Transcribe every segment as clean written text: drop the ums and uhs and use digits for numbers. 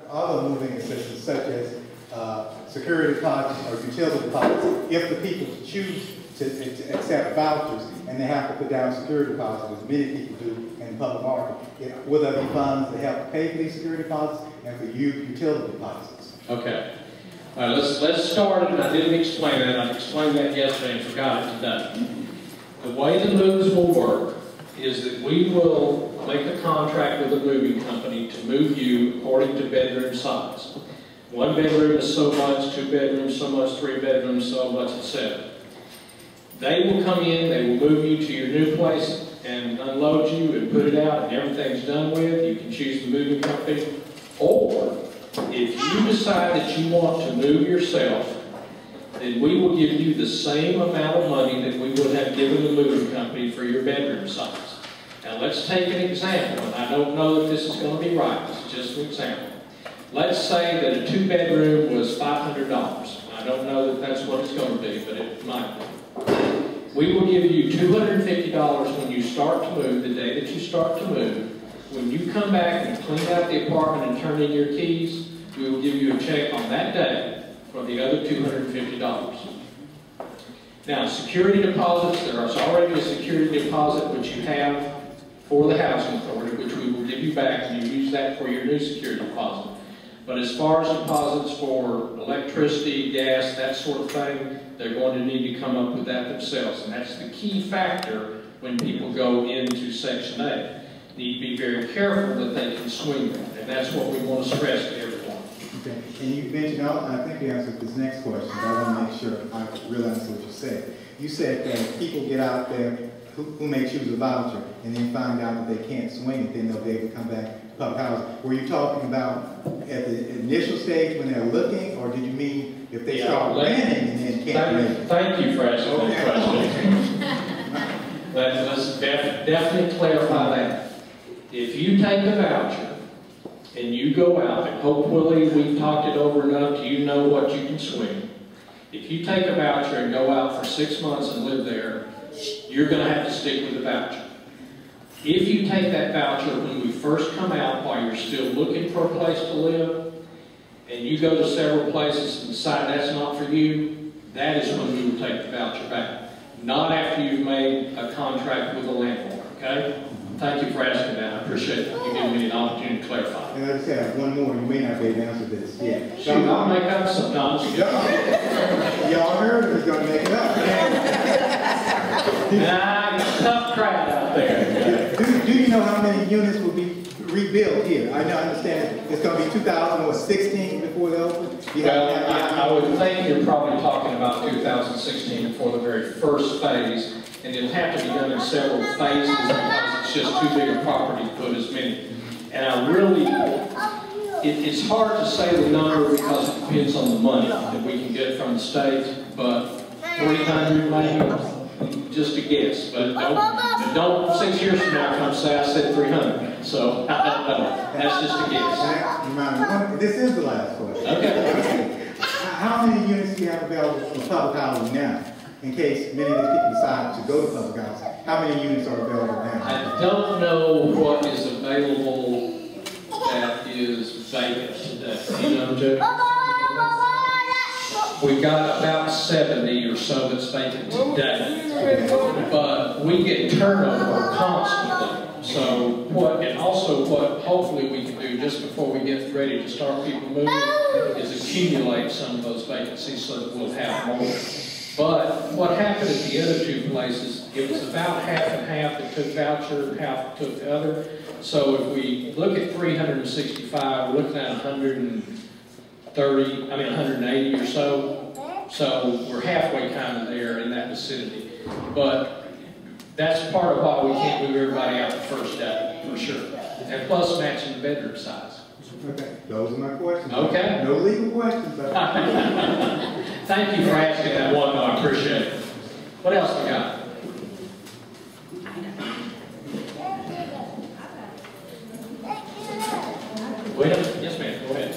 other moving assistance such as security deposits or utility deposits, if the people choose to accept vouchers and they have to put down security deposits, as many people do in the public market, will there be funds to help pay for these security deposits and for utility deposits? Okay. All right, let's start, and I didn't explain that. I explained that yesterday and forgot it today. The way the moves will work is that we will make a contract with a moving company to move you according to bedroom size. 1 bedroom is so much, 2 bedrooms so much, 3 bedrooms so much, etc. They will come in, they will move you to your new place and unload you and put it out and everything's done with. You can choose the moving company. Or, if you decide that you want to move yourself, then we will give you the same amount of money that we would have given the moving company for your bedroom size. Now let's take an example, and I don't know that this is going to be right, this is just an example. Let's say that a 2-bedroom was $500. I don't know that that's what it's going to be, but it might be. We will give you $250 when you start to move, the day that you start to move. When you come back and clean out the apartment and turn in your keys, we will give you a check on that day for the other $250. Now, security deposits, there is already a security deposit which you have for the housing authority, which we will give you back, and you use that for your new security deposit. But as far as deposits for electricity, gas, that sort of thing, they're going to need to come up with that themselves. And that's the key factor when people go into Section 8. Need to be very careful that they can swing that. And that's what we want to stress to everyone. Okay. And you mentioned, I think you answered this next question, but I want to make sure I realize what you said. You said that people get out there who may choose a voucher and then find out that they can't swing it, then they'll be able to come back to public housing. Were you talking about at the initial stage when they're looking, or did you mean if they start renting and then can't rent? Thank you for asking that question. Let's definitely clarify that. If you take a voucher and you go out, and hopefully we've talked it over enough, you know what you can swing. If you take a voucher and go out for 6 months and live there, you're going to have to stick with the voucher. If you take that voucher when we first come out while you're still looking for a place to live, and you go to several places and decide that's not for you, that is when we will take the voucher back. Not after you've made a contract with the landlord, okay? Thank you for asking that. I appreciate you giving me an opportunity to clarify. And like I said, I have one more. You may not be able to answer this yet. Shoot, I'll make up sometimes. Y'all heard who's going to make it up. Nah, it's a tough crowd out there. Do you know how many units will be rebuilt here? I understand it's going to be 2016 before they open. Well, I would think you're probably talking about 2016 for the very first phase, and it'll have to be done in several phases because it's just too big a property to put as many. And I really, it's hard to say the number because it depends on the money that we can get from the state, but 300 maybe, just a guess. But don't 6 years from now come say I said 300. So that's just a guess. This is the last question. Okay. How many units do you have available for public housing now? In case many of these people decide to go to public housing, how many units are available now? I don't know what is available that is vacant today. You know, Joe? We've got about 70 or so that's vacant today, but we get turnover constantly. So what hopefully we can do just before we get ready to start people moving is accumulate some of those vacancies so that we'll have more. But what happened at the other two places, it was about half and half that took voucher, half took the other. So if we look at 365, we're looking at 180 or so. So we're halfway kind of there in that vicinity. But that's part of why we can't move everybody out the first day, for sure. And plus matching the bedroom size. Okay, those are my questions. Okay. No legal questions. Thank you for asking that one, though. I appreciate it. What else we got? Wait a minute. Yes, ma'am. Go ahead.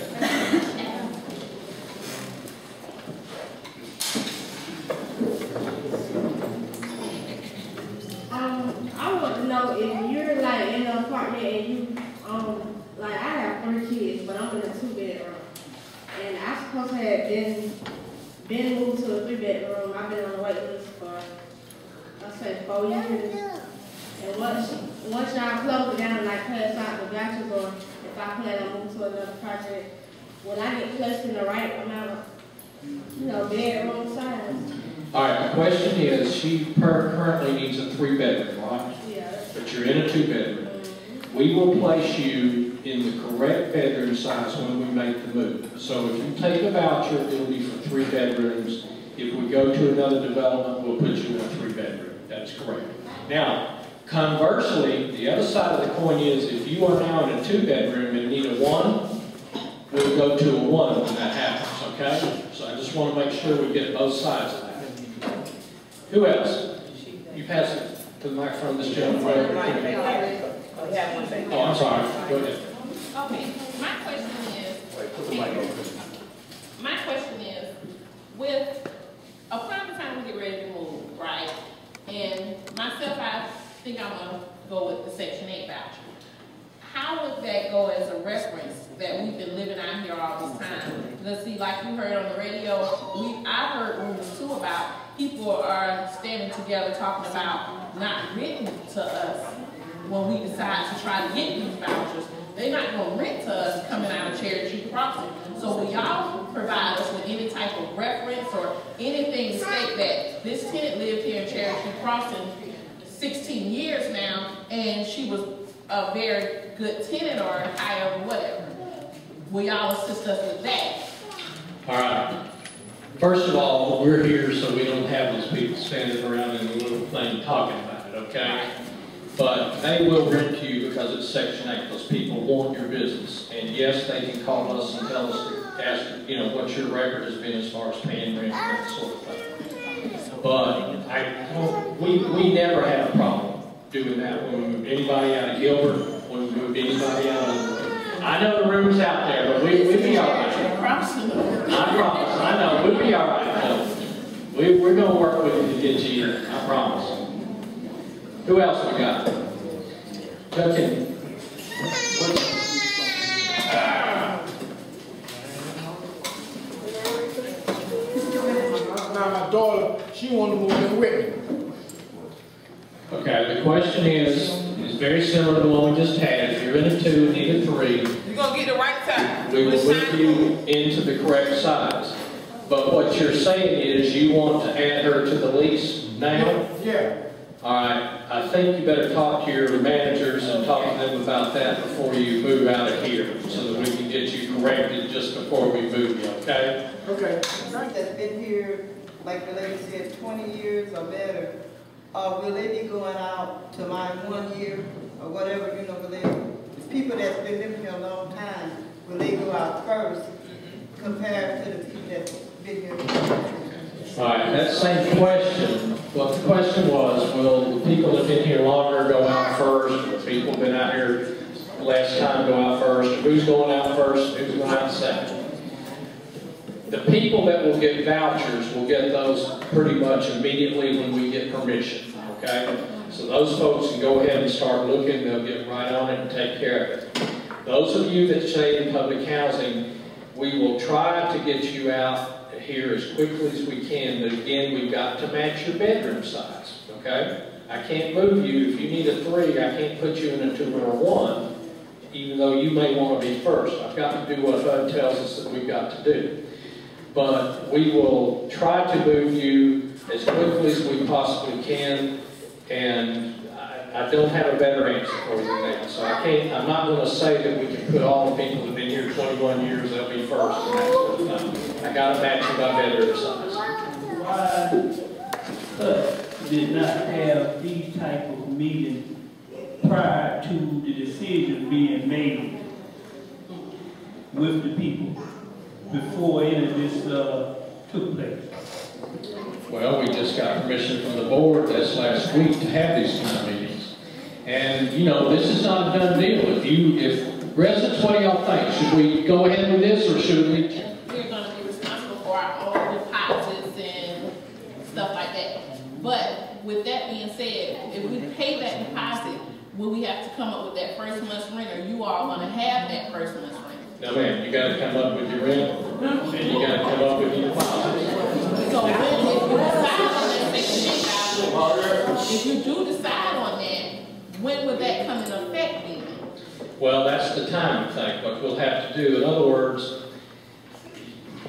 I want to know if you're like in an apartment and you like I have 3 kids, but I'm in a 2-bedroom. been moved to a 3-bedroom. I've been on the wait list for, I say, 4 years. And once y'all close it down and like pass out the vouchers, or if I plan on moving to another project, will I get placed in the right amount of, bedroom size? All right, the question is, she currently needs a 3-bedroom, right? Yeah. But you're in a 2-bedroom. We will place you in the correct bedroom size when we make the move. So if you take a voucher, it'll be for 3 bedrooms. If we go to another development, we'll put you in a 3-bedroom. That's correct. Now, conversely, the other side of the coin is if you are now in a 2-bedroom and need a 1, we'll go to a 1 when that happens, okay? So I just want to make sure we get both sides of that. Who else? You pass it to the microphone, this gentleman. Oh, I'm sorry. Go ahead. Okay, my question is, with upon the time we get ready to move, right? And myself, I think I'm gonna go with the Section 8 voucher. How would that go as a reference that we've been living out here all this time? Because see, like you heard on the radio, I heard rumors too about people are standing together talking about not renting to us when we decide to try to get these vouchers. They're not going to rent to us coming out of Cherokee Crossing. So will y'all provide us with any type of reference or anything to state that this tenant lived here in Cherokee Crossing 16 years now, and she was a very good tenant or however, whatever? Will y'all assist us with that? All right. First of all, we're here so we don't have those people standing around in a little thing talking about it, okay? But they will rent to you because it's Section 8. Those people want your business. And yes, they can call us and tell us, ask, what your record has been as far as paying rent and that sort of thing. But we never had a problem doing that when we moved anybody out of Gilbert, when we moved anybody out of... I know the rumors out there, but we'll be all right. I promise. I know. We'll be all right. We're going to work with you to get you in. I promise. Who else we got? Justin. Now my daughter, she wanted to move in with me. Okay, the question is very similar to the one we just had. If you're in a 2 and need a 3, You're going to get the right size. we will whip you into the correct size. But what you're saying is you want to add her to the lease now? Yeah. All right, I think you better talk to your managers and talk to them about that before you move out of here, so that we can get you corrected just before we move you, okay? Okay. That's been here, like the lady said, 20 years or better. Will they be going out to my 1 year or whatever, will they, the people that's been living here a long time, will they go out first compared to the people that's been here? All right, that same question, what the question was, will the people that have been here longer go out first? Will the people that have been out here last time go out first? Who's going out first? Who's going out second? The people that will get vouchers will get those pretty much immediately when we get permission, okay? So those folks can go ahead and start looking. They'll get right on it and take care of it. Those of you that stay in public housing, we will try to get you out here as quickly as we can, but again, we've got to match your bedroom size, okay? I can't move you. If you need a 3, I can't put you in a 2 or a 1, even though you may want to be first. I've got to do what HUD tells us that we've got to do. But we will try to move you as quickly as we possibly can, and I don't have a better answer for you than that. So I'm not going to say that we can put all the people that have been here 21 years, they'll be first and that sort of thing. I got to match them by bedroom size. Why did not have these type of meetings prior to the decision being made with the people before any of this took place? Well, we just got permission from the board this last week to have these kind of meetings. And, this is not a done deal. If residents, what do y'all think? Should we go ahead with this, or should we? We're going to be responsible for our own deposits and stuff like that. But with that being said, if we pay that deposit, will we have to come up with that first month's rent, or you all going to have that first month's rent? No, ma'am, you gotta come up with your rent, and you gotta come up with your deposits. So when if you decide on that Section 8 if you do decide on that, when would that come in effect then? Well, that's the time thing, what we'll have to do. In other words,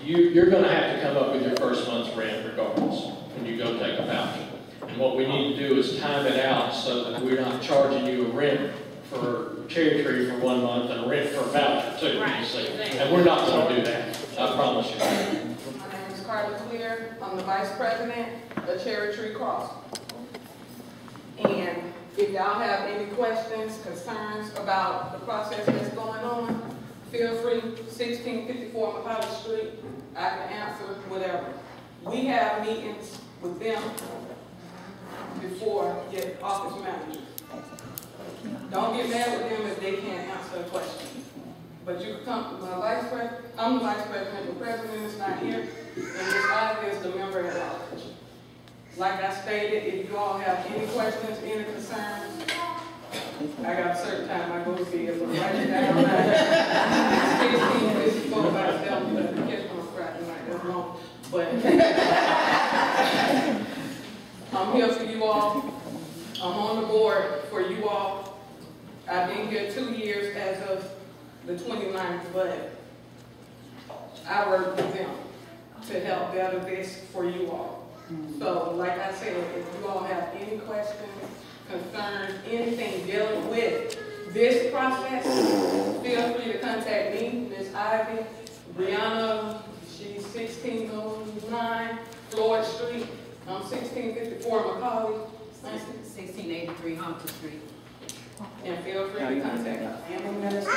you're gonna have to come up with your first month's rent regardless, when you go take a voucher. And what we need to do is time it out so that we're not charging you a rent for Cherry Tree for 1 month and a rent for a voucher too, you see. And we're not gonna do that, I promise you. My name is Carla Clear. I'm the Vice President of Cherry Tree Cross. And if y'all have any questions, concerns about the process that's going on, feel free, 1654 McCollum Street, I can answer whatever. We have meetings with them before get office managers. Don't get mad with them if they can't answer a question. But you can come to my vice president, I'm the vice president, the president is not here, and Ms. Ivy is the member at large. Like I stated, if you all have any questions, any concerns, I got a certain time I go to see it, but write it down. 1654 by itself, you have to catch my Friday night, that's long. But I'm here for you all. I'm on the board for you all. I've been here 2 years as of the 29th, but I work with them to help better this for you all. So, like I said, if you all have any questions, concerns, anything dealing with this process, feel free to contact me, Ms. Ivy, Brianna, she's 1609 Floyd Street, I'm 1654 Macaulay, 1683 Humphrey Street. and feel free to contact us. I am a minister.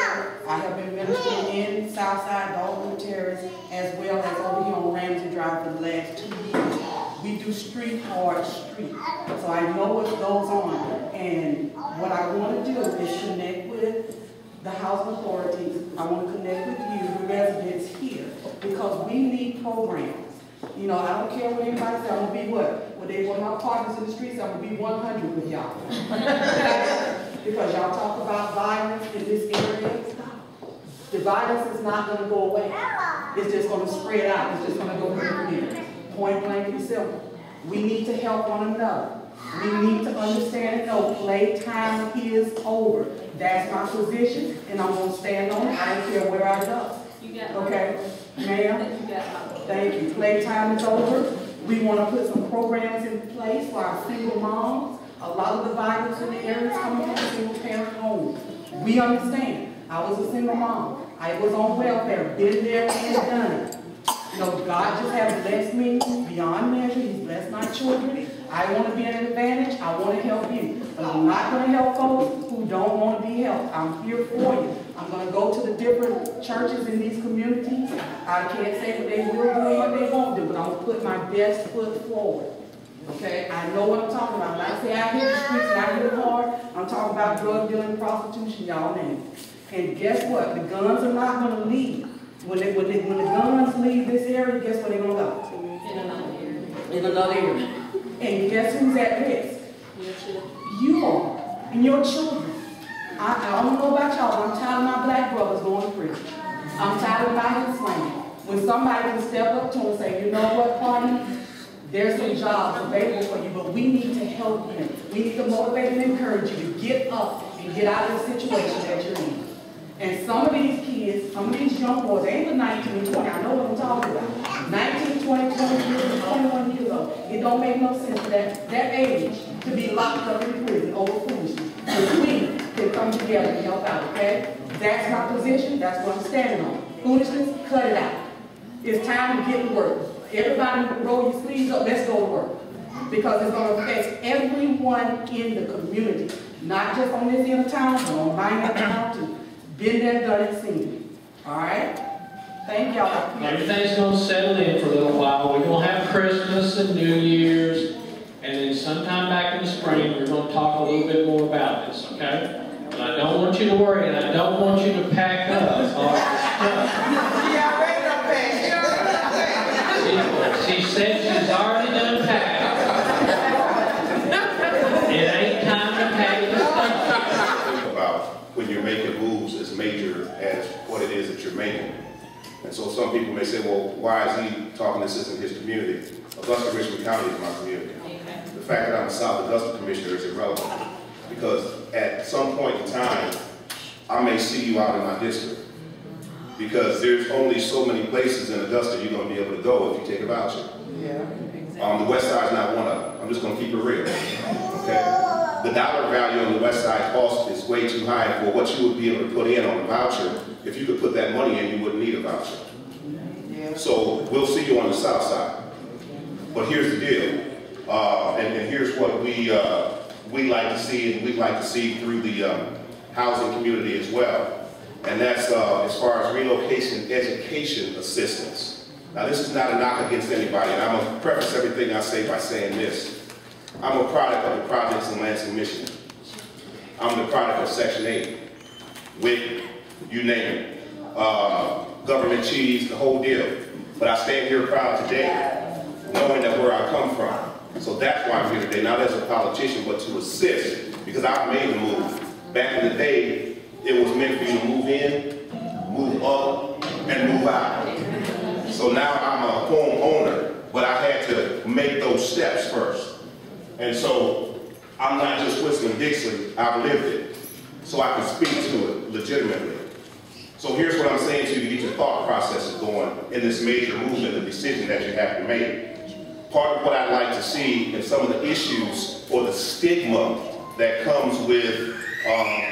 I have been ministering in Southside, Dogwood Terrace, as well as over here on Ramsey Drive for the last 2 years. We do street hard street, so I know what goes on. And what I want to do is connect with the housing authorities. I want to connect with you, the residents here, because we need programs. You know, I don't care what anybody says. I'm gonna be what? When they want my partners in the streets, I'm gonna be 100 with y'all. Because y'all talk about violence in this area. The violence is not gonna go away. It's just gonna spread out. It's just gonna go here. Point blank and simple. We need to help one another. We need to understand and know playtime is over. That's my position, and I'm gonna stand on it. I don't care where I go. Okay, ma'am? Thank you. Playtime is over. We want to put some programs in place for our single moms. A lot of the violence in the area is coming from single parent homes. We understand. I was a single mom. I was on welfare, been there and done it. You know, God just has blessed me beyond measure. He's blessed my children. I want to be an advantage. I want to help you. But I'm not going to help folks who don't want to be helped. I'm here for you. I'm going to go to the different churches in these communities. I can't say what they will do and what they won't do, but I'm going to put my best foot forward. Okay? I know what I'm talking about. When I say I hit the streets and I hit it hard, I'm talking about drug dealing, prostitution, y'all name it. And guess what? The guns are not going to leave. When the guns leave this area, guess where they're going to go? In another area. In another area. And guess who's at risk? You are. And your children. I don't know about y'all, but I'm tired of my black brothers going to prison. I'm tired of violence slaying. When somebody can step up to them and say, you know what, partner? There's some jobs available for you, but we need to help you. We need to motivate and encourage you to get up and get out of the situation that you're in. And some of these kids, some of these young boys, they ain't but 19 and 20. I know what I'm talking about. 19, 20, 20 years, 21 years old. It don't make no sense for that age to be locked up in prison over foolishness. So we can come together and help out, okay? That's my position. That's what I'm standing on. Foolishness, cut it out. It's time to get to work. Everybody roll your sleeves up. Let's go to work. Because it's going to affect everyone in the community. Not just on this end of town, but on my end of town too. Been there, done it, seen it. All right? Thank y'all. Everything's going to settle in for a little while. We're going to have Christmas and New Year's, and then sometime back in the spring, we're going to talk a little bit more about this, okay? But I don't want you to worry, and I don't want you to pack up all the stuff. She already done packed. She said she's already done packing. It ain't time to pack the stuff. About when you're making moves as major as what it is that you're you're making. And so some people may say, well, why is he talking this isn't his community? Augusta Richmond County is my community. The fact that I'm a South Augusta commissioner is irrelevant, because at some point in time, I may see you out in my district, because there's only so many places in Augusta you're going to be able to go if you take a voucher. The West Side is not one of them. I'm just going to keep it real. Okay? The dollar value on the West Side cost is way too high for what you would be able to put in on a voucher. If you could put that money in, you wouldn't need a voucher. So we'll see you on the South Side. But here's the deal, and here's what we like to see, and we'd like to see through the housing community as well. And that's as far as relocation education assistance. Now, this is not a knock against anybody, and I'm going to preface everything I say by saying this. I'm a product of the projects in Lansing, Michigan. I'm the product of Section 8, WIC, you name it, government cheese, the whole deal. But I stand here proud today, knowing that where I come from. So that's why I'm here today, not as a politician, but to assist, because I've made the move. Back in the day, it was meant for you to move in, move up, and move out. So now I'm a homeowner, but I had to make those steps first. And so I'm not just whistling Dixie, I've lived it. So I can speak to it legitimately. So here's what I'm saying to you to get your thought processes going in this major movement, the decision that you have to make. Part of what I'd like to see in some of the issues or the stigma that comes with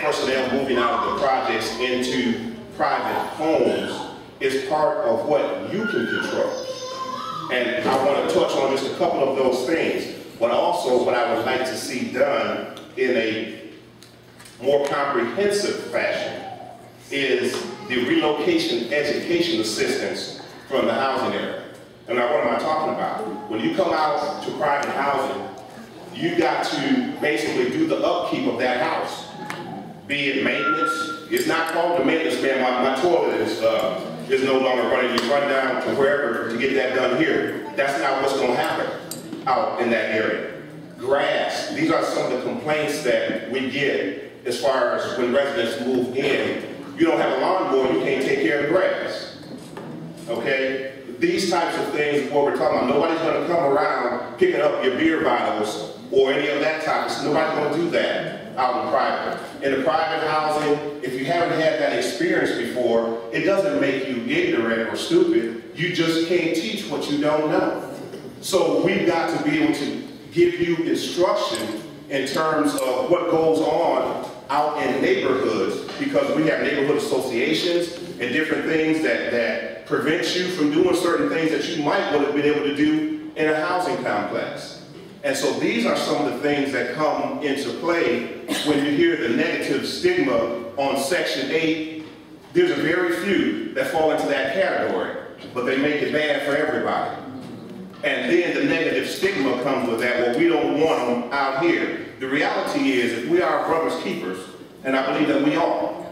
personnel moving out of the projects into private homes is part of what you can control. And I want to touch on just a couple of those things, but also what I would like to see done in a more comprehensive fashion is the relocation education assistance from the housing area. And now what am I talking about? When you come out to private housing, you got to basically do the upkeep of that house. Be it maintenance. It's not called the maintenance man. My toilet is no longer running. You run down to wherever to get that done here. That's not what's going to happen out in that area. Grass. These are some of the complaints that we get as far as when residents move in. You don't have a lawnmower, you can't take care of the grass. Okay? These types of things is what we're talking about. Nobody's going to come around picking up your beer bottles or any of that type of stuff. Nobody's going to do that out in private. In the private housing, if you haven't had that experience before, it doesn't make you ignorant or stupid. You just can't teach what you don't know. So we've got to be able to give you instruction in terms of what goes on out in neighborhoods, because we have neighborhood associations and different things that prevent you from doing certain things that you might would have been able to do in a housing complex. And so these are some of the things that come into play when you hear the negative stigma on Section 8. There's a very few that fall into that category, but they make it bad for everybody. And then the negative stigma comes with that, well, we don't want them out here. The reality is, if we are brothers keepers, and I believe that we are,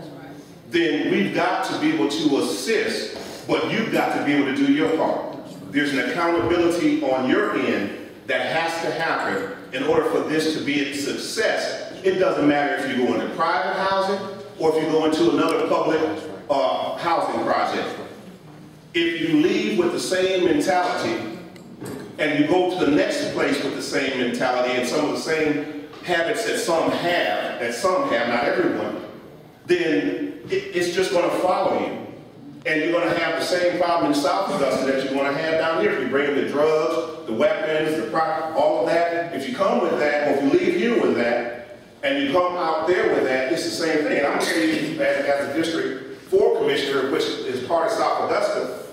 then we've got to be able to assist, but you've got to be able to do your part. There's an accountability on your end that has to happen in order for this to be a success. It doesn't matter if you go into private housing or if you go into another public housing project. If you leave with the same mentality and you go to the next place with the same mentality and some of the same habits that some have, not everyone, then it's just going to follow you. And you're going to have the same problem in South Augusta that you're going to have down here. If you bring in the drugs, the weapons, all of that, if you come with that, or if you leave here with that, and you come out there with that, it's the same thing. And I'm going to say, as a District 4 Commissioner, which is part of South Augusta,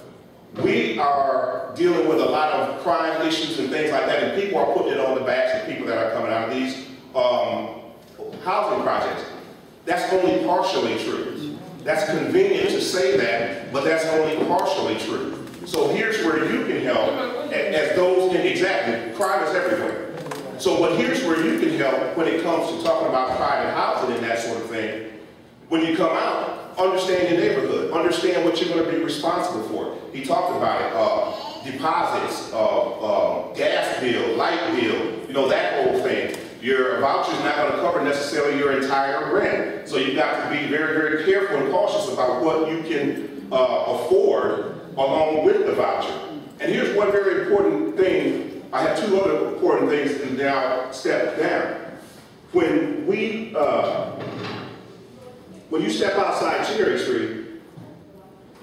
we are dealing with a lot of crime issues and things like that, and people are putting it on the backs of people that are coming out of these housing projects. That's only partially true. That's convenient to say that, but that's only partially true. So here's where you can help, as those, exactly, crime is everywhere. So, but here's where you can help when it comes to talking about private housing and that sort of thing. When you come out, understand your neighborhood, understand what you're going to be responsible for. He talked about it, deposits, gas bill, light bill, that whole thing. Your voucher's not going to cover necessarily your entire rent. So you've got to be very, very careful and cautious about what you can afford along with the voucher. And here's one very important thing. I have two other important things, and then I'll step down. When you step outside Cherry Street,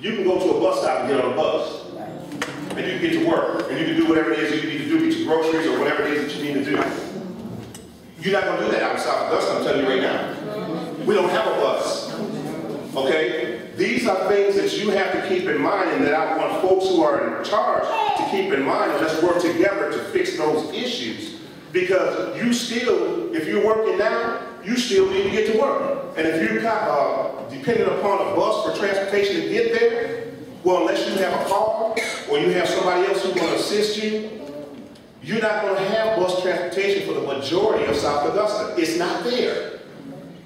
you can go to a bus stop and get on a bus. And you can get to work, and you can do whatever it is you need to do, get your groceries or whatever it is that you need to do. You're not going to do that out in South Augusta, I'm telling you right now. We don't have a bus. Okay? These are things that you have to keep in mind, and that I want folks who are in charge to keep in mind, and let's work together to fix those issues. Because you still, if you're working now, you still need to get to work. And if you're dependent upon a bus for transportation to get there, well, unless you have a car or you have somebody else who's going to assist you, you're not going to have bus transportation for the majority of South Augusta. It's not there.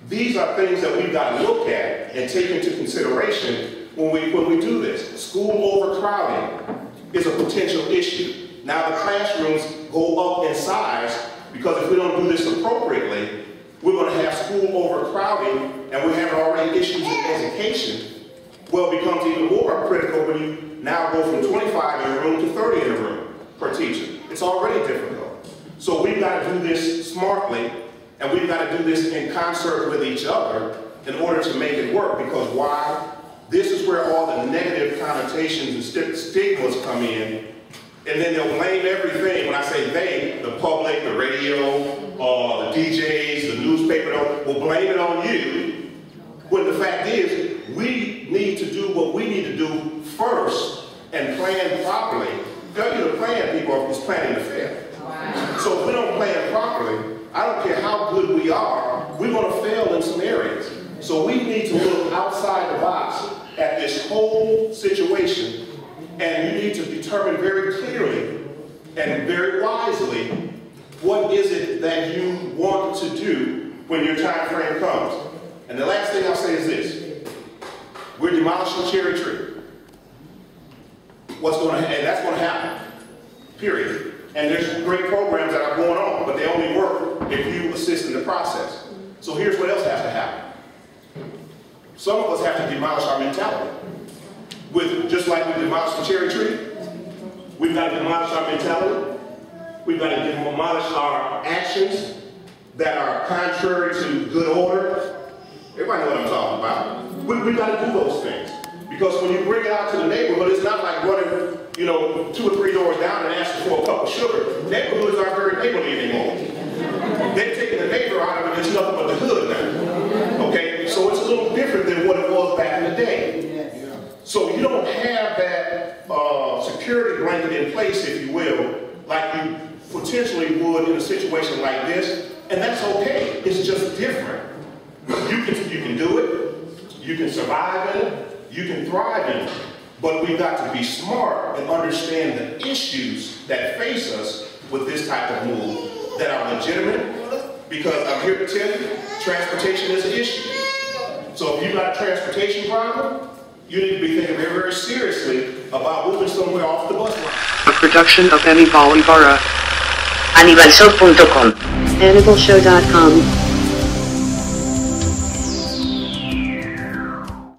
These are things that we've got to look at and take into consideration when we do this. School overcrowding is a potential issue. Now the classrooms go up in size because if we don't do this appropriately, we're going to have school overcrowding, and we have already issues in education. Well, it becomes even more critical when you now go from 25 in a room to 30 in a room per teacher. It's already difficult. So we've got to do this smartly, and we've got to do this in concert with each other in order to make it work. Because why? This is where all the negative connotations and stigmas come in, and then they'll blame everything. When I say they, the public, the radio, the DJs, the newspaper, will blame it on you, when the fact is, we need to do what we need to do first and plan properly. Failure to plan, people, is planning to fail. Wow. So if we don't plan properly, I don't care how good we are, we're going to fail in some areas. So we need to look outside the box at this whole situation, and you need to determine very clearly and very wisely what is it that you want to do when your time frame comes. And the last thing I'll say is this. We're demolishing Cherry Tree. What's going to happen? And that's going to happen. Period. And there's great programs that are going on, but they only work if you assist in the process. So here's what else has to happen. Some of us have to demolish our mentality. Just like we demolished the Cherry Tree, we've got to demolish our mentality. We've got to demolish our actions that are contrary to good order. Everybody know what I'm talking about. We've got to do those things. Because when you bring it out to the neighborhood, it's not like running, 2 or 3 doors down and asking for a cup of sugar. Neighborhoods aren't very neighborly anymore. They've taken the neighbor out of it, it's nothing but the hood now. Okay? So it's a little different than what it was back in the day. So you don't have that security blanket in place, if you will, like you potentially would in a situation like this. And that's okay. It's just different. You can do it. You can survive in it. You can thrive in it. But we've got to be smart and understand the issues that face us with this type of move that are legitimate. Because I'm here to tell you, transportation is an issue. So if you've got a transportation problem, you need to be thinking very, very seriously about moving somewhere off the bus line. A production of AnibalShow. AnibalShow.com. AnibalShow.com.